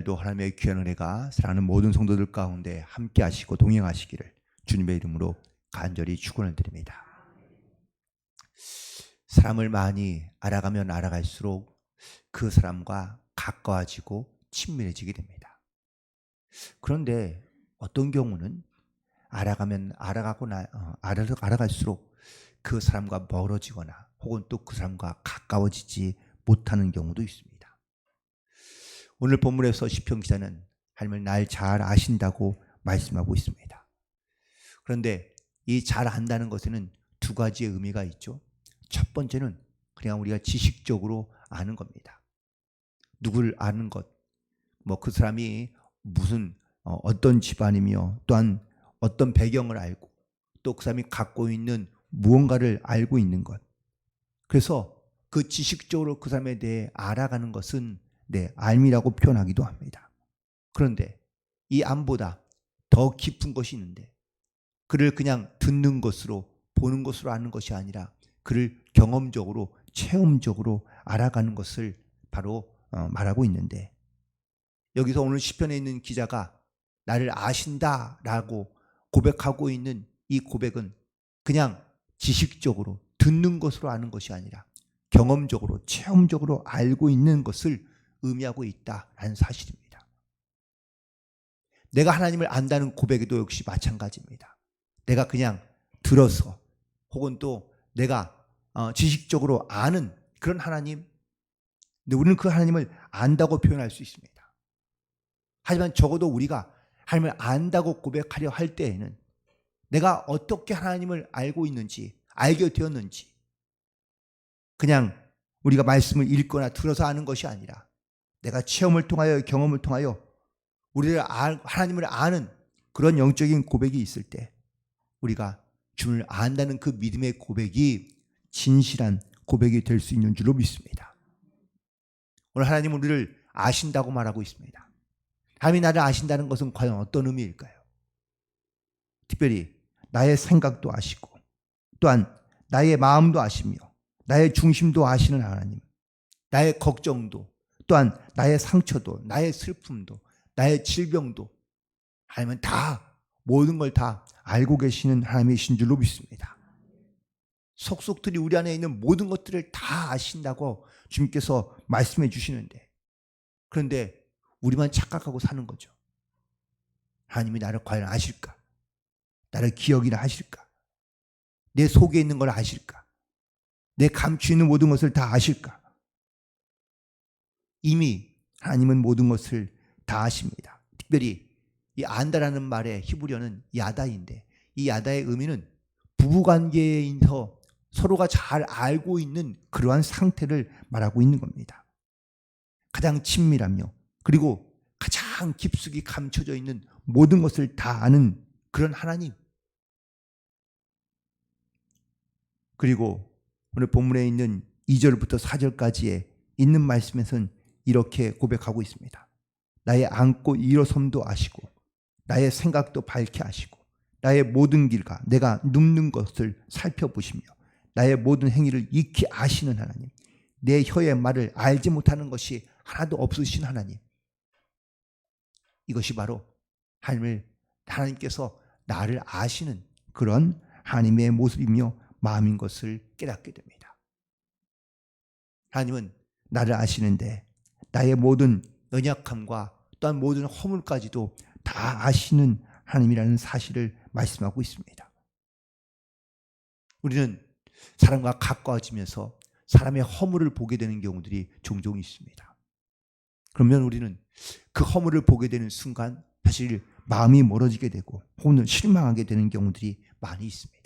또 하나님의 귀한 은혜가 사랑하는 모든 성도들 가운데 함께 하시고 동행하시기를 주님의 이름으로 간절히 축원을 드립니다. 사람을 많이 알아가면 알아갈수록 그 사람과 가까워지고 친밀해지게 됩니다. 그런데 어떤 경우는 알아갈수록 그 사람과 멀어지거나 혹은 또 그 사람과 가까워지지 못하는 경우도 있습니다. 오늘 본문에서 시편 기자는 하나님을 날 잘 아신다고 말씀하고 있습니다. 그런데 이 잘 안다는 것에는 두 가지의 의미가 있죠. 첫 번째는 그냥 우리가 지식적으로 아는 겁니다. 누구를 아는 것, 그 사람이 무슨 어떤 집안이며 또한 어떤 배경을 알고 또 그 사람이 갖고 있는 무언가를 알고 있는 것. 그래서 그 지식적으로 그 사람에 대해 알아가는 것은 알미라고 표현하기도 합니다. 그런데 이 암보다 더 깊은 것이 있는데 그를 그냥 듣는 것으로 보는 것으로 아는 것이 아니라 그를 경험적으로 체험적으로 알아가는 것을 바로 말하고 있는데, 여기서 오늘 시편에 있는 기자가 나를 아신다라고 고백하고 있는 이 고백은 그냥 지식적으로 듣는 것으로 아는 것이 아니라 경험적으로 체험적으로 알고 있는 것을 의미하고 있다라는 사실입니다. 내가 하나님을 안다는 고백에도 역시 마찬가지입니다. 내가 그냥 들어서 혹은 또 내가 지식적으로 아는 그런 하나님, 근데 우리는 그 하나님을 안다고 표현할 수 있습니다. 하지만 적어도 우리가 하나님을 안다고 고백하려 할 때에는 내가 어떻게 하나님을 알고 있는지, 알게 되었는지, 그냥 우리가 말씀을 읽거나 들어서 아는 것이 아니라 내가 체험을 통하여 경험을 통하여 하나님을 아는 그런 영적인 고백이 있을 때 우리가 주를 안다는 그 믿음의 고백이 진실한 고백이 될 수 있는 줄로 믿습니다. 오늘 하나님은 우리를 아신다고 말하고 있습니다. 하나님이 나를 아신다는 것은 과연 어떤 의미일까요? 특별히 나의 생각도 아시고 또한 나의 마음도 아시며 나의 중심도 아시는 하나님, 나의 걱정도 또한 나의 상처도 나의 슬픔도 나의 질병도 하나님은 다 모든 걸 다 알고 계시는 하나님이신 줄로 믿습니다. 속속들이 우리 안에 있는 모든 것들을 다 아신다고 주님께서 말씀해 주시는데, 그런데 우리만 착각하고 사는 거죠. 하나님이 나를 과연 아실까? 나를 기억이나 하실까? 내 속에 있는 걸 아실까? 내 감추어 있는 모든 것을 다 아실까? 이미 하나님은 모든 것을 다 아십니다. 특별히 이 안다라는 말의 히브리어는 야다인데, 이 야다의 의미는 부부관계에서 서로가 잘 알고 있는 그러한 상태를 말하고 있는 겁니다. 가장 친밀하며 그리고 가장 깊숙이 감춰져 있는 모든 것을 다 아는 그런 하나님. 그리고 오늘 본문에 있는 2절부터 4절까지에 있는 말씀에서는 이렇게 고백하고 있습니다. 나의 앉고 일어섬도 아시고 나의 생각도 밝게 아시고 나의 모든 길과 내가 눕는 것을 살펴보시며 나의 모든 행위를 익히 아시는 하나님, 내 혀의 말을 알지 못하는 것이 하나도 없으신 하나님. 이것이 바로 하나님께서 나를 아시는 그런 하나님의 모습이며 마음인 것을 깨닫게 됩니다. 하나님은 나를 아시는데 나의 모든 연약함과 또한 모든 허물까지도 다 아시는 하나님이라는 사실을 말씀하고 있습니다. 우리는 사람과 가까워지면서 사람의 허물을 보게 되는 경우들이 종종 있습니다. 그러면 우리는 그 허물을 보게 되는 순간 사실 마음이 멀어지게 되고 혹은 실망하게 되는 경우들이 많이 있습니다.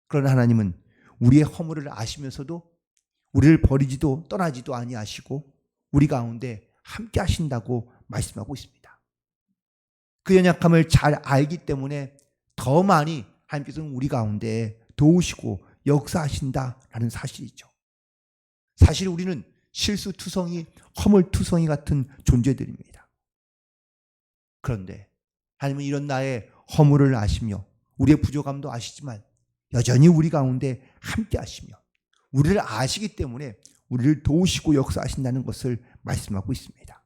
그러나 하나님은 우리의 허물을 아시면서도 우리를 버리지도 떠나지도 아니하시고 우리 가운데 함께 하신다고 말씀하고 있습니다. 그 연약함을 잘 알기 때문에 더 많이 하나님께서는 우리 가운데 도우시고 역사하신다라는 사실이죠. 사실 우리는 실수투성이, 허물투성이 같은 존재들입니다. 그런데 하나님은 이런 나의 허물을 아시며 우리의 부족함도 아시지만 여전히 우리 가운데 함께 하시며 우리를 아시기 때문에 우리를 도우시고 역사하신다는 것을 말씀하고 있습니다.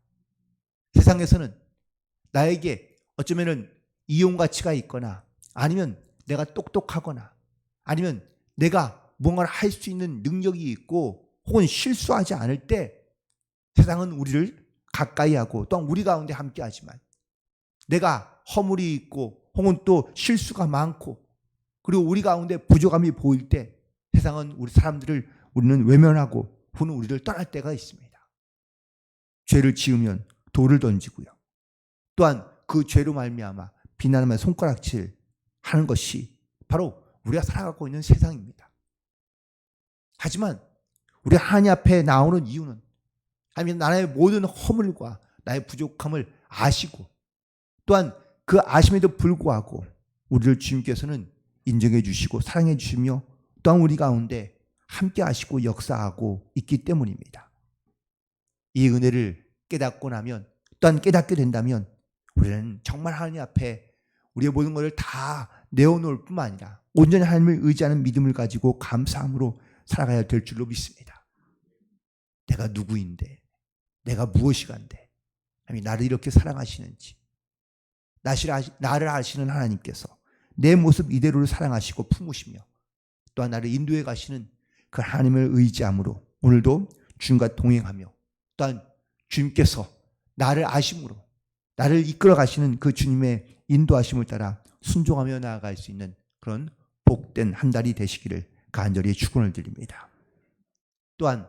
세상에서는 나에게 어쩌면은 이용 가치가 있거나 아니면 내가 똑똑하거나 아니면 내가 뭔가를 할 수 있는 능력이 있고 혹은 실수하지 않을 때 세상은 우리를 가까이 하고 또한 우리 가운데 함께 하지만 내가 허물이 있고 혹은 또 실수가 많고 그리고 우리 가운데 부족함이 보일 때 세상은 우리 사람들을 우리는 외면하고 혹은 우리를 떠날 때가 있습니다. 죄를 지으면 돌을 던지고요. 또한 그 죄로 말미암아 비난하며 손가락질 하는 것이 바로 우리가 살아가고 있는 세상입니다. 하지만 우리 하나님 앞에 나오는 이유는 하나님 나의 모든 허물과 나의 부족함을 아시고 또한 그 아심에도 불구하고 우리를 주님께서는 인정해 주시고 사랑해 주시며 또한 우리 가운데 함께 하시고 역사하고 있기 때문입니다. 이 은혜를 깨닫고 나면 또한 깨닫게 된다면 우리는 정말 하나님 앞에 우리의 모든 것을 다 내어놓을 뿐만 아니라 온전히 하나님을 의지하는 믿음을 가지고 감사함으로 살아가야 될 줄로 믿습니다. 내가 누구인데 내가 무엇이간데 하나님이 나를 이렇게 사랑하시는지 나를 아시는 하나님께서 내 모습 이대로를 사랑하시고 품으시며 또한 나를 인도해 가시는 그 하나님을 의지함으로 오늘도 주님과 동행하며 또한 주님께서 나를 아심으로 나를 이끌어 가시는 그 주님의 인도하심을 따라 순종하며 나아갈 수 있는 그런 복된 한 달이 되시기를 간절히 축원을 드립니다. 또한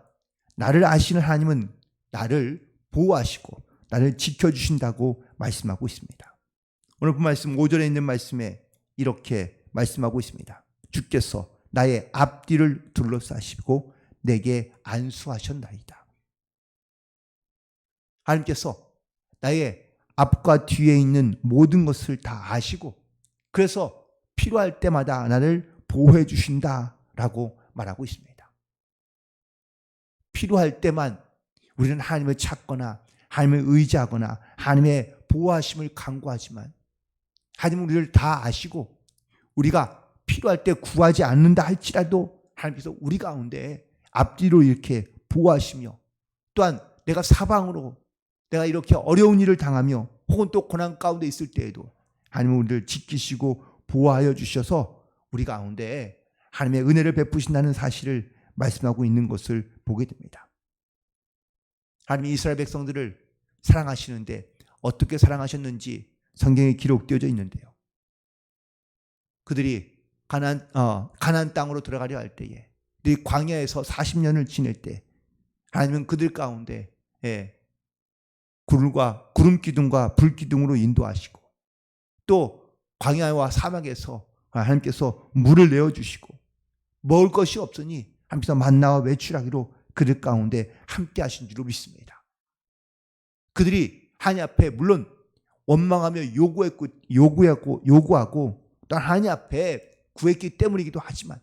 나를 아시는 하나님은 나를 보호하시고 나를 지켜주신다고 말씀하고 있습니다. 오늘 본 말씀 5절에 있는 말씀에 이렇게 말씀하고 있습니다. 주께서 나의 앞뒤를 둘러싸시고 내게 안수하셨나이다. 하나님께서 나의 앞과 뒤에 있는 모든 것을 다 아시고 그래서 필요할 때마다 나를 보호해 주신다라고 말하고 있습니다. 필요할 때만 우리는 하나님을 찾거나 하나님을 의지하거나 하나님의 보호하심을 간구하지만 하나님은 우리를 다 아시고 우리가 필요할 때 구하지 않는다 할지라도 하나님께서 우리 가운데 앞뒤로 이렇게 보호하시며 또한 내가 사방으로 내가 이렇게 어려운 일을 당하며 혹은 또 고난 가운데 있을 때에도 하나님은 우리를 지키시고 보호하여 주셔서 우리 가운데 하나님의 은혜를 베푸신다는 사실을 말씀하고 있는 것을 보게 됩니다. 하나님이 이스라엘 백성들을 사랑하시는데 어떻게 사랑하셨는지 성경에 기록되어져 있는데요. 그들이 가나안 땅으로 들어가려 할 때에 그들이 광야에서 40년을 지낼 때 하나님은 그들 가운데 구름 기둥과 불 기둥으로 인도하시고 또 광야와 사막에서 하나님께서 물을 내어주시고 먹을 것이 없으니 하나님께서 만나와 외출하기로 그들 가운데 함께 하신 줄로 믿습니다. 그들이 하나님 앞에 물론 원망하며 요구하고 또 하나님 앞에 구했기 때문이기도 하지만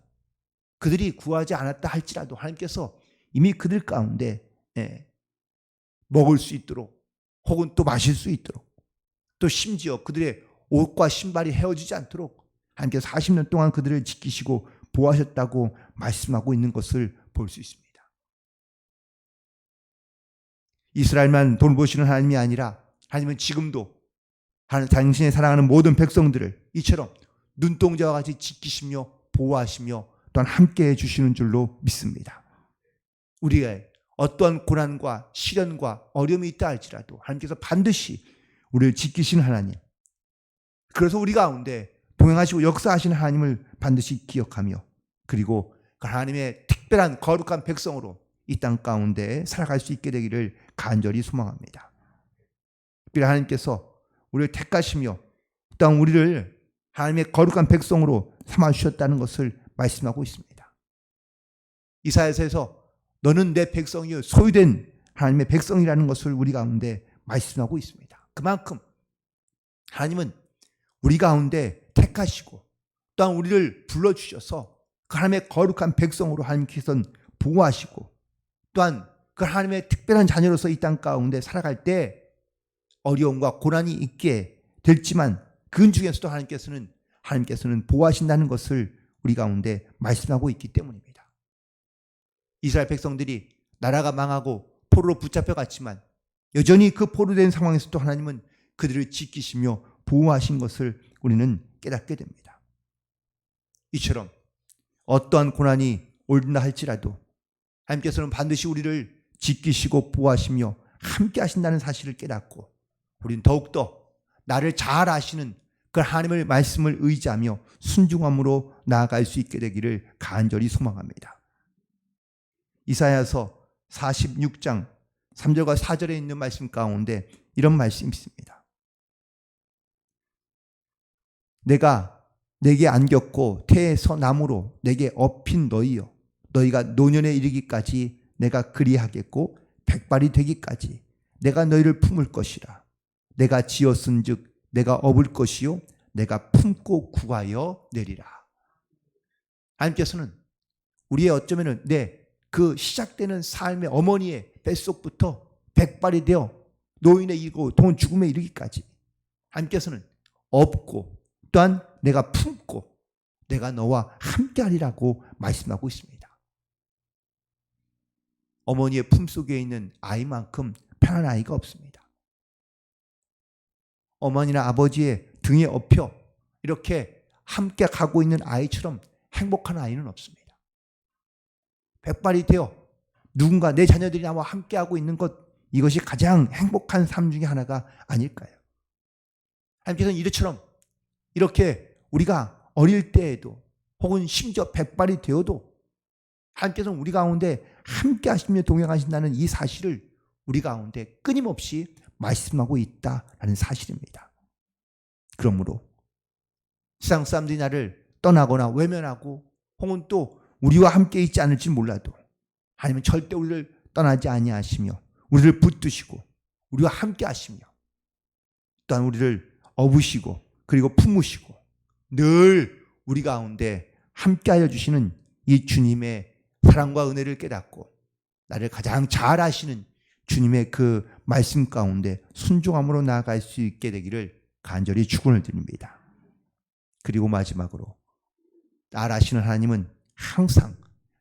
그들이 구하지 않았다 할지라도 하나님께서 이미 그들 가운데 먹을 수 있도록 혹은 또 마실 수 있도록 또 심지어 그들의 옷과 신발이 헤어지지 않도록 하나님께서 40년 동안 그들을 지키시고 보호하셨다고 말씀하고 있는 것을 볼 수 있습니다. 이스라엘만 돌보시는 하나님이 아니라 하나님은 지금도 당신의 사랑하는 모든 백성들을 이처럼 눈동자와 같이 지키시며 보호하시며 또한 함께해 주시는 줄로 믿습니다. 우리의 어떠한 고난과 시련과 어려움이 있다 할지라도 하나님께서 반드시 우리를 지키시는 하나님, 그래서 우리 가운데 동행하시고 역사하시는 하나님을 반드시 기억하며 그리고 그 하나님의 특별한 거룩한 백성으로 이 땅 가운데 살아갈 수 있게 되기를 간절히 소망합니다. 특별히 하나님께서 우리를 택하시며 또한 우리를 하나님의 거룩한 백성으로 삼아주셨다는 것을 말씀하고 있습니다. 이사야서에서 너는 내 백성이요 소유된 하나님의 백성이라는 것을 우리 가운데 말씀하고 있습니다. 그만큼 하나님은 우리 가운데 택하시고 또한 우리를 불러주셔서 그 하나님의 거룩한 백성으로 하나님께서는 보호하시고 또한 그 하나님의 특별한 자녀로서 이 땅 가운데 살아갈 때 어려움과 고난이 있게 될지만 그 중에서도 하나님께서는 보호하신다는 것을 우리 가운데 말씀하고 있기 때문입니다. 이스라엘 백성들이 나라가 망하고 포로로 붙잡혀 갔지만 여전히 그 포로된 상황에서도 하나님은 그들을 지키시며 보호하신 것을 우리는 깨닫게 됩니다. 이처럼 어떠한 고난이 올든다 할지라도 하나님께서는 반드시 우리를 지키시고 보호하시며 함께 하신다는 사실을 깨닫고 우리는 더욱더 나를 잘 아시는 그 하나님의 말씀을 의지하며 순종함으로 나아갈 수 있게 되기를 간절히 소망합니다. 이사야서 46장 3절과 4절에 있는 말씀 가운데 이런 말씀이 있습니다. 내가 내게 안겼고 태에서 나무로 내게 업힌 너희여, 너희가 노년에 이르기까지 내가 그리하겠고 백발이 되기까지 내가 너희를 품을 것이라. 내가 지었은즉 내가 업을 것이요 내가 품고 구하여 내리라. 하나님께서는 우리의 어쩌면은 그 시작되는 삶의 어머니의 뱃속부터 백발이 되어 노인에 이르고 돈 죽음에 이르기까지 하나님께서는 업고 또한 내가 품고 내가 너와 함께하리라고 말씀하고 있습니다. 어머니의 품속에 있는 아이만큼 편한 아이가 없습니다. 어머니나 아버지의 등에 업혀 이렇게 함께 가고 있는 아이처럼 행복한 아이는 없습니다. 백발이 되어 누군가 내 자녀들이 나와 함께하고 있는 것, 이것이 가장 행복한 삶 중에 하나가 아닐까요? 하나님께서는 이처럼 이렇게 우리가 어릴 때에도 혹은 심지어 백발이 되어도 하나님께서는 우리 가운데 함께 하시며 동행하신다는 이 사실을 우리 가운데 끊임없이 말씀하고 있다라는 사실입니다. 그러므로 세상 사람들이 나를 떠나거나 외면하고 혹은 또 우리와 함께 있지 않을지 몰라도 하나님은 절대 우리를 떠나지 아니하시며 우리를 붙드시고 우리와 함께 하시며 또한 우리를 업으시고 그리고 품으시고 늘 우리 가운데 함께하여 주시는 이 주님의 사랑과 은혜를 깨닫고 나를 가장 잘 아시는 주님의 그 말씀 가운데 순종함으로 나아갈 수 있게 되기를 간절히 축원을 드립니다. 그리고 마지막으로 나를 아시는 하나님은 항상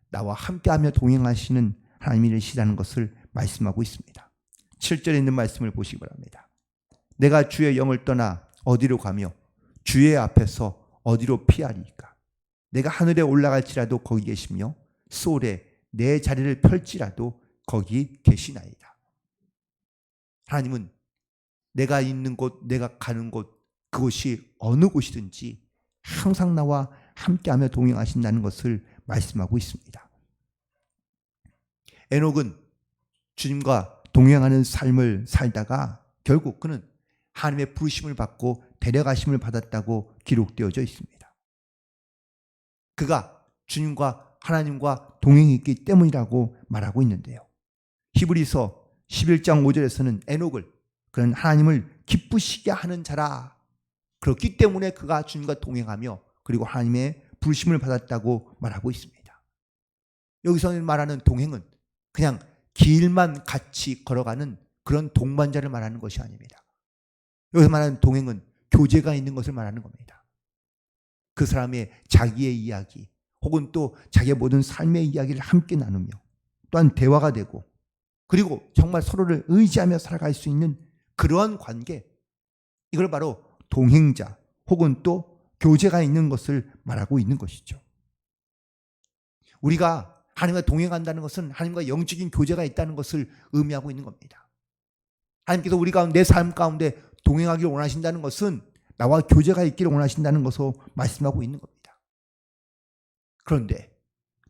나와 함께하며 동행하시는 하나님이시라는 것을 말씀하고 있습니다. 7절에 있는 말씀을 보시기 바랍니다. 내가 주의 영을 떠나 어디로 가며 주의 앞에서 어디로 피하리까? 내가 하늘에 올라갈지라도 거기 계시며 소울에 내 자리를 펼지라도 거기 계시나이다. 하나님은 내가 있는 곳, 내가 가는 곳, 그곳이 어느 곳이든지 항상 나와 함께하며 동행하신다는 것을 말씀하고 있습니다. 에녹은 주님과 동행하는 삶을 살다가 결국 그는 하나님의 부르심을 받고 데려가심을 받았다고 기록되어져 있습니다. 그가 주님과 하나님과 동행했기 때문이라고 말하고 있는데요. 히브리서 11장 5절에서는 에녹을 그는 하나님을 기쁘시게 하는 자라, 그렇기 때문에 그가 주님과 동행하며 그리고 하나님의 부르심을 받았다고 말하고 있습니다. 여기서 말하는 동행은 그냥 길만 같이 걸어가는 그런 동반자를 말하는 것이 아닙니다. 여기서 말하는 동행은 교제가 있는 것을 말하는 겁니다. 그 사람의 자기의 이야기 혹은 또 자기의 모든 삶의 이야기를 함께 나누며 또한 대화가 되고 그리고 정말 서로를 의지하며 살아갈 수 있는 그러한 관계, 이걸 바로 동행자 혹은 또 교제가 있는 것을 말하고 있는 것이죠. 우리가 하나님과 동행한다는 것은 하나님과 영적인 교제가 있다는 것을 의미하고 있는 겁니다. 하나님께서 우리 가운데 내 삶 가운데 동행하기를 원하신다는 것은 나와 교제가 있기를 원하신다는 것을 말씀하고 있는 겁니다. 그런데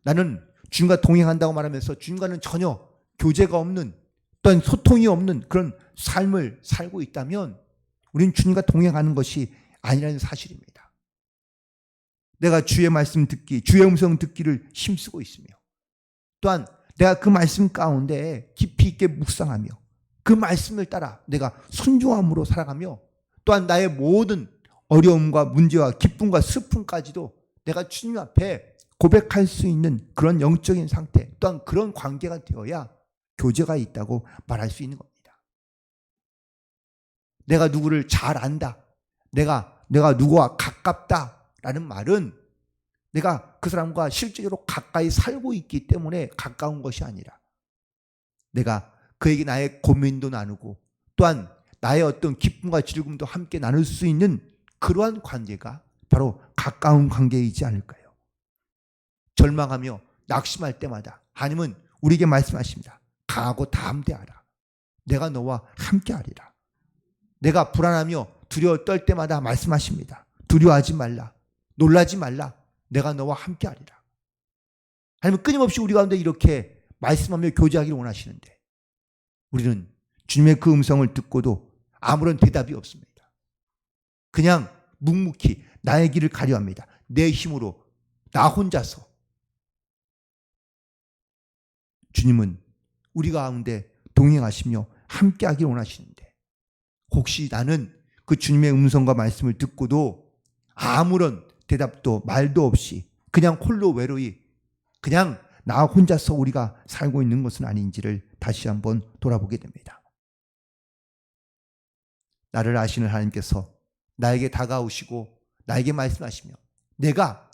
나는 주님과 동행한다고 말하면서 주님과는 전혀 교제가 없는 또한 소통이 없는 그런 삶을 살고 있다면 우리는 주님과 동행하는 것이 아니라는 사실입니다. 내가 주의 말씀 듣기, 주의 음성 듣기를 힘쓰고 있으며 또한 내가 그 말씀 가운데 깊이 있게 묵상하며 그 말씀을 따라 내가 순종함으로 살아가며 또한 나의 모든 어려움과 문제와 기쁨과 슬픔까지도 내가 주님 앞에 고백할 수 있는 그런 영적인 상태 또한 그런 관계가 되어야 교제가 있다고 말할 수 있는 겁니다. 내가 누구를 잘 안다, 내가 누구와 가깝다라는 말은 내가 그 사람과 실제로 가까이 살고 있기 때문에 가까운 것이 아니라 내가 그에게 나의 고민도 나누고 또한 나의 어떤 기쁨과 즐거움도 함께 나눌 수 있는 그러한 관계가 바로 가까운 관계이지 않을까요? 절망하며 낙심할 때마다 하나님은 우리에게 말씀하십니다. 강하고 담대하라. 내가 너와 함께하리라. 내가 불안하며 두려워 떨 때마다 말씀하십니다. 두려워하지 말라. 놀라지 말라. 내가 너와 함께하리라. 하나님은 끊임없이 우리 가운데 이렇게 말씀하며 교제하기를 원하시는데 우리는 주님의 그 음성을 듣고도 아무런 대답이 없습니다. 그냥 묵묵히 나의 길을 가려 합니다. 내 힘으로 나 혼자서. 주님은 우리 가운데 동행하시며 함께하기를 원하시는데 혹시 나는 그 주님의 음성과 말씀을 듣고도 아무런 대답도 말도 없이 그냥 홀로 외로이 그냥 나 혼자서 우리가 살고 있는 것은 아닌지를 다시 한번 돌아보게 됩니다. 나를 아시는 하나님께서 나에게 다가오시고 나에게 말씀하시며 내가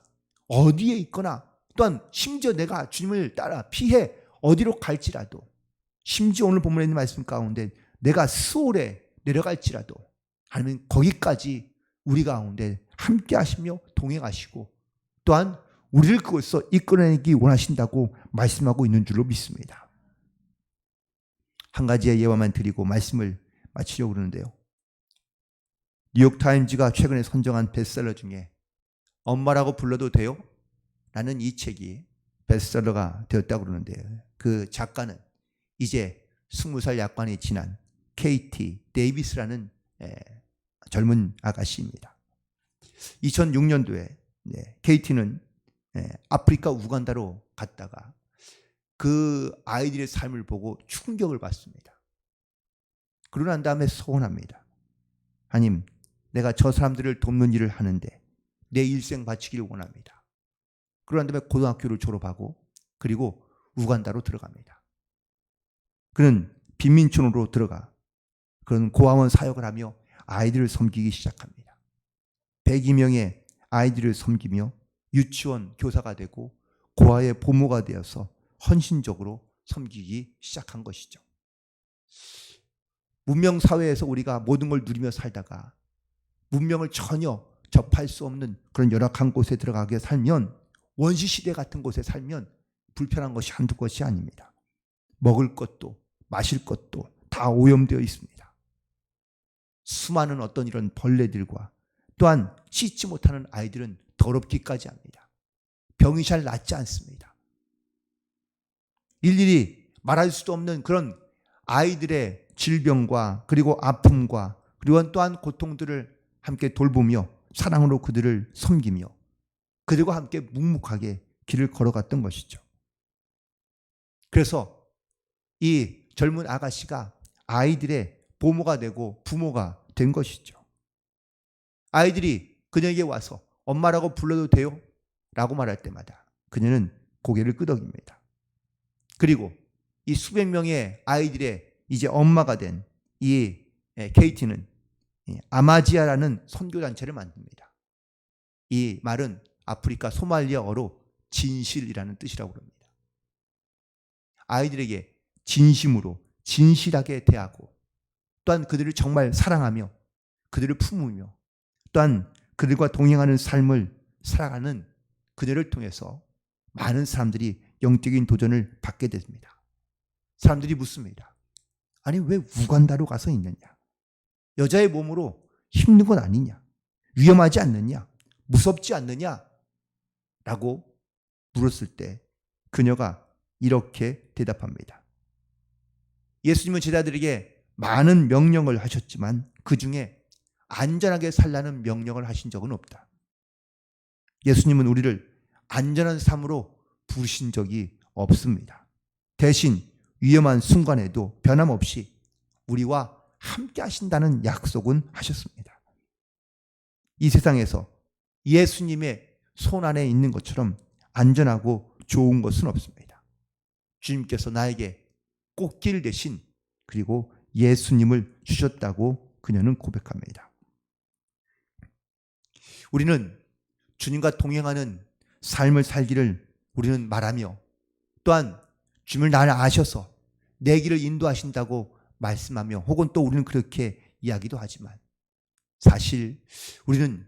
어디에 있거나 또한 심지어 내가 주님을 따라 피해 어디로 갈지라도 심지어 오늘 본문에 있는 말씀 가운데 내가 스올에 내려갈지라도 하나님은 거기까지 우리 가운데 함께 하시며 동행하시고 또한 우리를 그곳에서 이끌어내기 원하신다고 말씀하고 있는 줄로 믿습니다. 한 가지의 예화만 드리고 말씀을 마치려고 그러는데요. 뉴욕타임즈가 최근에 선정한 베스트셀러 중에 엄마라고 불러도 돼요? 라는 이 책이 베스트셀러가 되었다고 그러는데요. 그 작가는 이제 20살 약관이 지난 케이티 데이비스라는 젊은 아가씨입니다. 2006년도에 케이티는 아프리카 우간다로 갔다가 그 아이들의 삶을 보고 충격을 받습니다. 그러고 난 다음에 소원합니다. 하나님, 내가 저 사람들을 돕는 일을 하는데 내 일생 바치기를 원합니다. 그러고 난 다음에 고등학교를 졸업하고 그리고 우간다로 들어갑니다. 그는 빈민촌으로 들어가 그런 고아원 사역을 하며 아이들을 섬기기 시작합니다. 102명의 아이들을 섬기며 유치원 교사가 되고 고아의 보모가 되어서 헌신적으로 섬기기 시작한 것이죠. 문명 사회에서 우리가 모든 걸 누리며 살다가 문명을 전혀 접할 수 없는 그런 열악한 곳에 들어가게 살면 원시시대 같은 곳에 살면 불편한 것이 한두 것이 아닙니다. 먹을 것도 마실 것도 다 오염되어 있습니다. 수많은 어떤 이런 벌레들과 또한 씻지 못하는 아이들은 더럽기까지 합니다. 병이 잘 낫지 않습니다. 일일이 말할 수도 없는 그런 아이들의 질병과 그리고 아픔과 그리고 또한 고통들을 함께 돌보며 사랑으로 그들을 섬기며 그들과 함께 묵묵하게 길을 걸어갔던 것이죠. 그래서 이 젊은 아가씨가 아이들의 보모가 되고 부모가 된 것이죠. 아이들이 그녀에게 와서 엄마라고 불러도 돼요? 라고 말할 때마다 그녀는 고개를 끄덕입니다. 그리고 이 수백 명의 아이들의 이제 엄마가 된 이 케이티는 아마지아라는 선교단체를 만듭니다. 이 말은 아프리카 소말리아어로 진실이라는 뜻이라고 합니다. 아이들에게 진심으로 진실하게 대하고 또한 그들을 정말 사랑하며 그들을 품으며 또한 그들과 동행하는 삶을 살아가는 그들을 통해서 많은 사람들이 영적인 도전을 받게 됩니다. 사람들이 묻습니다. 아니 왜 우간다로 가서 있느냐? 여자의 몸으로 힘든 건 아니냐? 위험하지 않느냐? 무섭지 않느냐? 라고 물었을 때 그녀가 이렇게 대답합니다. 예수님은 제자들에게 많은 명령을 하셨지만 그 중에 안전하게 살라는 명령을 하신 적은 없다. 예수님은 우리를 안전한 삶으로 부르신 적이 없습니다. 대신 위험한 순간에도 변함없이 우리와 함께 하신다는 약속은 하셨습니다. 이 세상에서 예수님의 손 안에 있는 것처럼 안전하고 좋은 것은 없습니다. 주님께서 나에게 꽃길 대신 그리고 예수님을 주셨다고 그녀는 고백합니다. 우리는 주님과 동행하는 삶을 살기를 우리는 말하며 또한 주님을 나를 아셔서 내 길을 인도하신다고 말씀하며 혹은 또 우리는 그렇게 이야기도 하지만 사실 우리는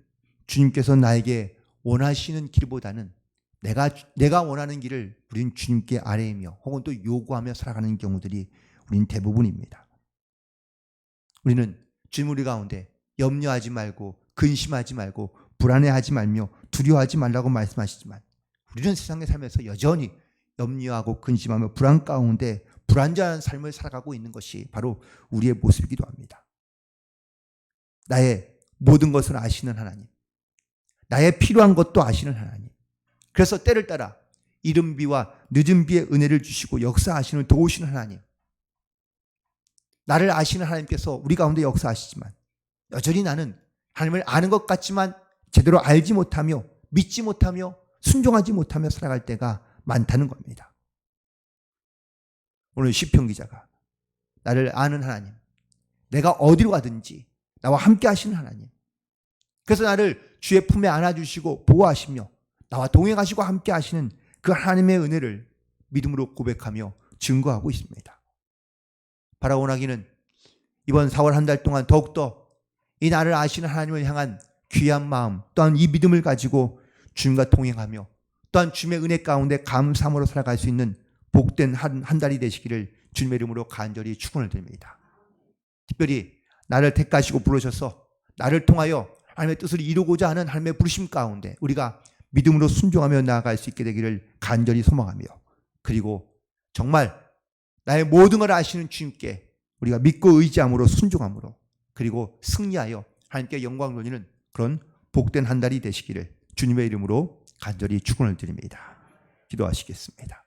주님께서 나에게 원하시는 길보다는 내가 원하는 길을 우리는 주님께 아뢰며 혹은 또 요구하며 살아가는 경우들이 우리는 대부분입니다. 우리는 주님 우리 가운데 염려하지 말고 근심하지 말고 불안해하지 말며 두려워하지 말라고 말씀하시지만 우리는 세상에 살면서 여전히 염려하고 근심하며 불안 가운데 불안정한 삶을 살아가고 있는 것이 바로 우리의 모습이기도 합니다. 나의 모든 것을 아시는 하나님, 나의 필요한 것도 아시는 하나님, 그래서 때를 따라 이른 비와 늦은 비의 은혜를 주시고 역사하시는 도우시는 하나님, 나를 아시는 하나님께서 우리 가운데 역사하시지만 여전히 나는 하나님을 아는 것 같지만 제대로 알지 못하며 믿지 못하며 순종하지 못하며 살아갈 때가 많다는 겁니다. 오늘 시편 기자가 나를 아는 하나님, 내가 어디로 가든지 나와 함께 하시는 하나님, 그래서 나를 주의 품에 안아주시고 보호하시며 나와 동행하시고 함께 하시는 그 하나님의 은혜를 믿음으로 고백하며 증거하고 있습니다. 바라원하기는 이번 4월 한 달 동안 더욱더 이 나를 아시는 하나님을 향한 귀한 마음 또한 이 믿음을 가지고 주님과 동행하며 또한 주님의 은혜 가운데 감사함으로 살아갈 수 있는 복된 한 달이 되시기를 주님의 이름으로 간절히 축원을 드립니다. 특별히 나를 택하시고 부르셔서 나를 통하여 하나님의 뜻을 이루고자 하는 하나님의 부르심 가운데 우리가 믿음으로 순종하며 나아갈 수 있게 되기를 간절히 소망하며, 그리고 정말 나의 모든 걸 아시는 주님께 우리가 믿고 의지함으로 순종함으로 그리고 승리하여 하나님께 영광 돌리는 그런 복된 한 달이 되시기를 주님의 이름으로 간절히 축원을 드립니다. 기도하시겠습니다.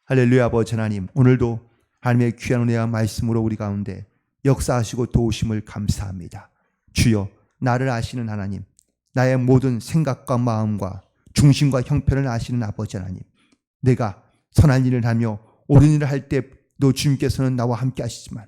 할렐루야. 아버지 하나님, 오늘도 하나님의 귀한 은혜와 말씀으로 우리 가운데 역사하시고 도우심을 감사합니다. 주여, 나를 아시는 하나님, 나의 모든 생각과 마음과 중심과 형편을 아시는 아버지 하나님, 내가 선한 일을 하며 옳은 일을 할 때도 주님께서는 나와 함께 하시지만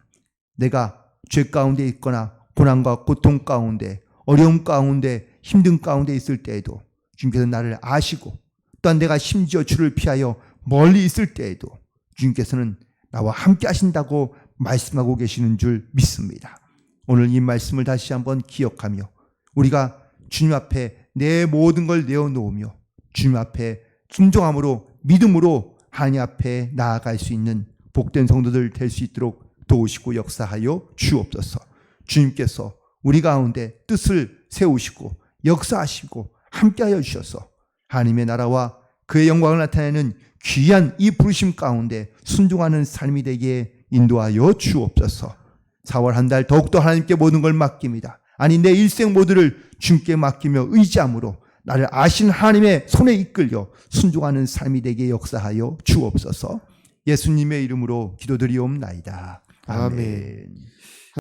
내가 죄 가운데 있거나 고난과 고통 가운데 어려움 가운데 힘든 가운데 있을 때에도 주님께서 나를 아시고, 또한 내가 심지어 주를 피하여 멀리 있을 때에도 주님께서는 나와 함께 하신다고 말씀하고 계시는 줄 믿습니다. 오늘 이 말씀을 다시 한번 기억하며 우리가 주님 앞에 내 모든 걸 내어놓으며 주님 앞에 순종함으로 믿음으로 하나님 앞에 나아갈 수 있는 복된 성도들 될 수 있도록 도우시고 역사하여 주옵소서. 주님께서 우리 가운데 뜻을 세우시고 역사하시고 함께하여 주셔서 하나님의 나라와 그의 영광을 나타내는 귀한 이 부르심 가운데 순종하는 삶이 되게 인도하여 주옵소서. 4월 한 달 더욱더 하나님께 모든 걸 맡깁니다. 아니, 내 일생 모두를 주님께 맡기며 의지함으로 나를 아시는 하나님의 손에 이끌려 순종하는 삶이 되게 역사하여 주옵소서. 예수님의 이름으로 기도드리옵나이다. 아멘.